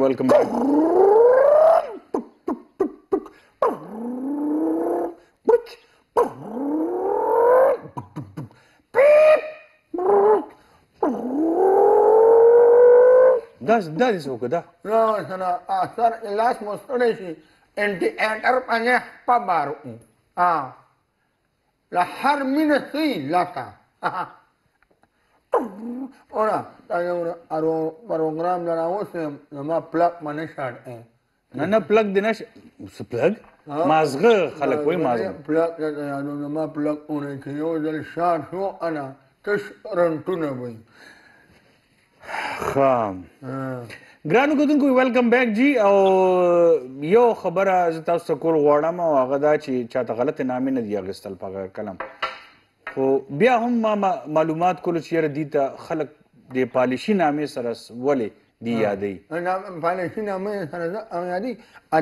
Welcome back. دا دې څوک ده؟ نو سره اثر لاس مستړی شي انټیاټر باندې پبارو لا هر مینه سي لکه اونا تاسو ارو پروګرام لراوسه ما پلک باندې شاړ نه پلک دی نشه څه پلک مازغه خلک وایي مازغه پلک نو ما پلک اونې چې یو ځل شاړ شو انا تش رنټونه وایي خام ګرانو کتونکو ویلکم بیک جی او یو خبره زه تاسو ته کول غواړم او هغه دا چې چاته غلطې نامې نه دي اخیستل په غیر کلم خو بیا هم ما معلومات کولو چې یاره دي ته خلک د پالیشي نامې سره ولې دي یادوي پالیشي نامې سره یادوي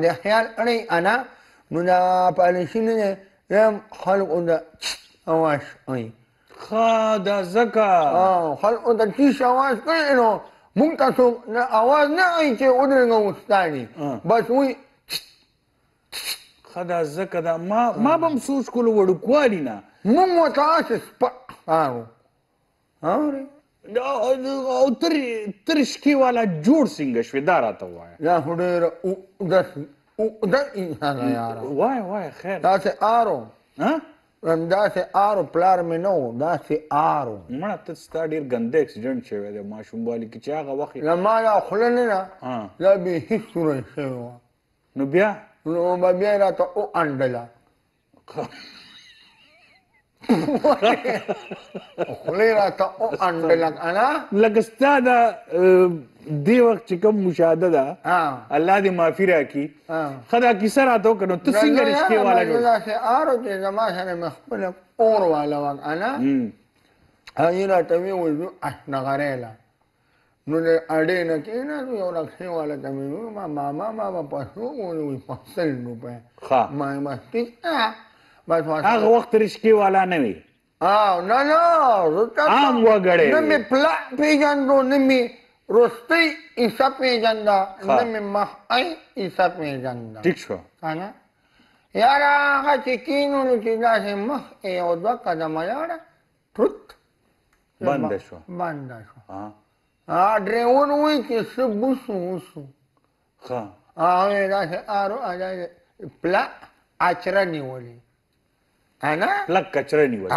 د خیال اړی انا نو دا پالیشي نه یم خلکو د اواز وایي ښه دا ځکه خلکو د ټیش اواز کوي نو مونږ تاسو اواز نه وایي چې ودرېږه استادي بس وایي ښه دا ځکه دا ما به هم سوچ کولو وړوکوالي نه مونږ ورته هسې سپک ښکارو اورې او تر شکې والا جوړ څنګه شوې دا راته ووایه دا خو ډېره اوږده انسانه یاره وایه خیر داسې آرو داسې آرو پلار مې نه و داسې آرو مړه ته ستا ډېر ګنده اکسیډنټ شوی دی ماشوموالي کې چې هغه وخت له ما دا خوله نه ده دا بې هېڅ سوری شوې وه نو بیا نو به بیا یې راته وانډله خوله یې راته وانډله که نه لکه ستا دا دې وخت چې کوم مشاهده ده الله دې معافي راکړي ښه دا کیسه راته وکړه نو ته څنګه رشتې والا جوړ داسې آرو چې زما سره مې خپله اور والا وه که نه هغې راته وویل اشنغرۍ له نو د اډې نه کېناستو یو رکشې والا ته مې وویل ماما ما به په څو وویل په 100 روپۍ ما یې مستي بس هغه وخت رشکې والا نه وي نه عام وګړی نه مې پلا پېژندو نه مې رستۍ عیسه پېژنده نه مې مخی عیسه پېژنده ټیک شو که نه یاره هغه چې کېنولو چې داسې مخ یو دوه قدمه لاړه ټوت بنده شوه ډریور وایي چې څه بوسو وسو ښه هغې داسې آرو پله اچره نیولې پلک کچره نیول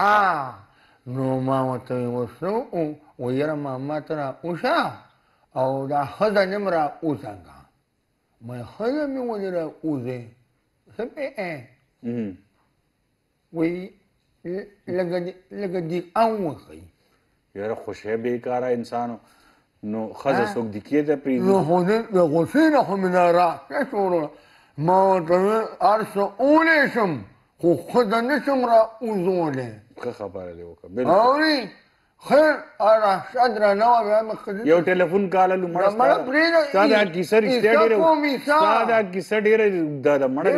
نو ما ورته وسو و یاره ماما ته را اوشه او دا ښځه نیم را اوزنګه ما ښځه مې ولې را اوزې څه پې وایي لږه دې ام وښیي یاره خوشی بېکاره انسانو نو ښځه څوک دکې ته پرېږدي نو خو د غوسې نه خو مې دا راسته شوله ما ورته ویل هر څه اولی شم خو ښځه نه شم را اوزولی ښه خبره دې وکړه اورې خیر راشه درنه وه بیا مې ښځې یو ټلیفون کاللو مړه ستا دا کیسه رښتیا ډېره ستا دا کیسه ډېره ده مړه